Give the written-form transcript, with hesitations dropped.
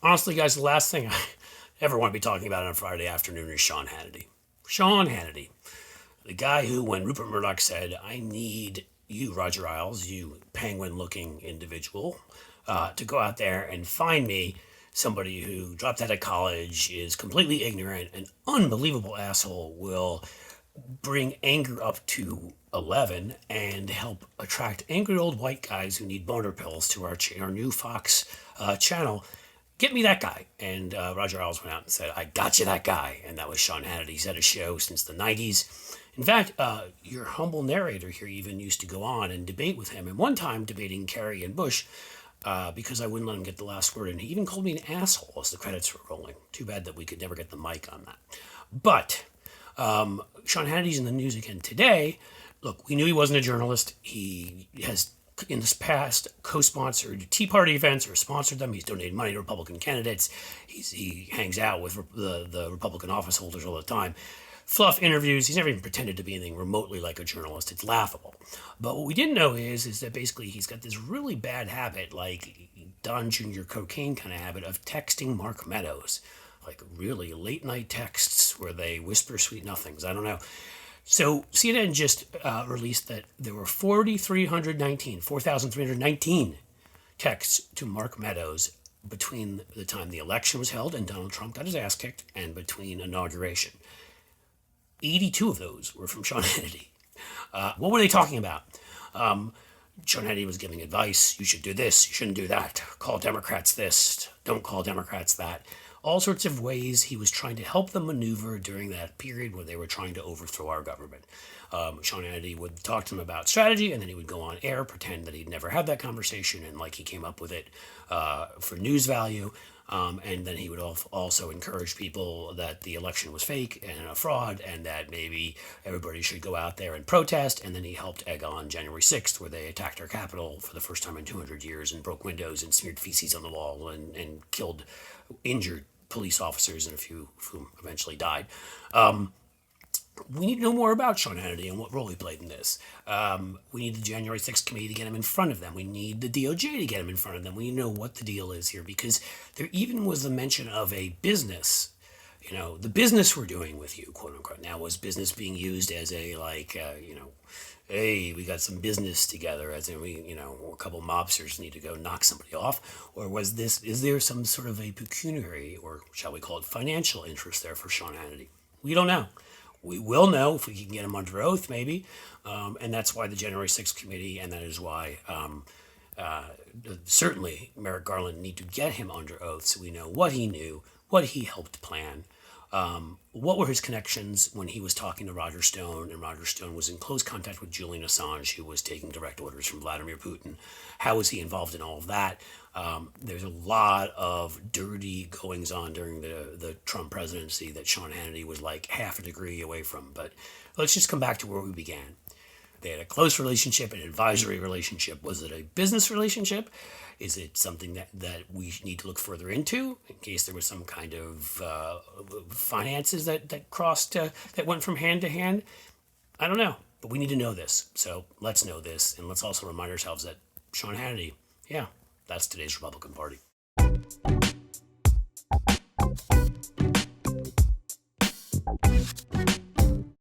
Honestly, guys, the last thing I ever want to be talking about on a Friday afternoon is Sean Hannity. Sean Hannity, the guy who, when Rupert Murdoch said, I need you, Roger Ailes, you penguin-looking individual, to go out there and find me somebody who dropped out of college, is completely ignorant, an unbelievable asshole, will bring anger up to 11 and help attract angry old white guys who need boner pills to our new Fox channel. Get me that guy. And Roger Ailes went out and said, I got you that guy. And that was Sean Hannity. He's had a show since the 90s. In fact, your humble narrator here even used to go on and debate with him. And one time debating Kerry and Bush because I wouldn't let him get the last word. And he even called me an asshole as the credits were rolling. Too bad that we could never get the mic on that. But Sean Hannity's in the news again today. Look, we knew he wasn't a journalist. He has, in this past, co-sponsored Tea Party events or sponsored them. He's donated money to Republican candidates. He hangs out with the Republican office holders all the time. Fluff interviews. He's never even pretended to be anything remotely like a journalist. It's laughable. But what we didn't know is that basically he's got this really bad habit, like Don Jr. cocaine kind of habit, of texting Mark Meadows. Like really late night texts where they whisper sweet nothings. I don't know. So CNN just released that there were 4,319 texts to Mark Meadows between the time the election was held and Donald Trump got his ass kicked and between inauguration. 82 of those were from Sean Hannity. What were they talking about? Sean Hannity was giving advice. You should do this. You shouldn't do that. Call Democrats this. Don't call Democrats that. All sorts of ways he was trying to help them maneuver during that period where they were trying to overthrow our government. Sean Hannity would talk to them about strategy, and then he would go on air, pretend that he'd never had that conversation, and like he came up with it for news value. And then he would also encourage people that the election was fake and a fraud, and that maybe everybody should go out there and protest. And then he helped egg on January 6th, where they attacked our Capitol for the first time in 200 years and broke windows and smeared feces on the wall and injured police officers, and a few of whom eventually died. We need to know more about Sean Hannity and what role he played in this. We need the January 6th committee to get him in front of them. We need the DOJ to get him in front of them. We need to know what the deal is here, because there even was the mention of a business. You know, the business we're doing with you, quote unquote. Now, was business being used as a, hey, we got some business together, as in a couple mobsters need to go knock somebody off? Or is there some sort of a pecuniary, or shall we call it financial interest there for Sean Hannity? We don't know. We will know if we can get him under oath, maybe. And that's why the January 6th committee, and that is why certainly Merrick Garland need to get him under oath so we know what he knew, what he helped plan, what were his connections when he was talking to Roger Stone, and Roger Stone was in close contact with Julian Assange, who was taking direct orders from Vladimir Putin. How was he involved in all of that? There's a lot of dirty goings on during the Trump presidency that Sean Hannity was like half a degree away from. But let's just come back to where we began. They had a close relationship, an advisory relationship. Was it a business relationship? Is it something that we need to look further into in case there was some kind of finances that crossed, that went from hand to hand? I don't know, but we need to know this. So let's know this, and let's also remind ourselves that Sean Hannity, yeah, that's today's Republican Party.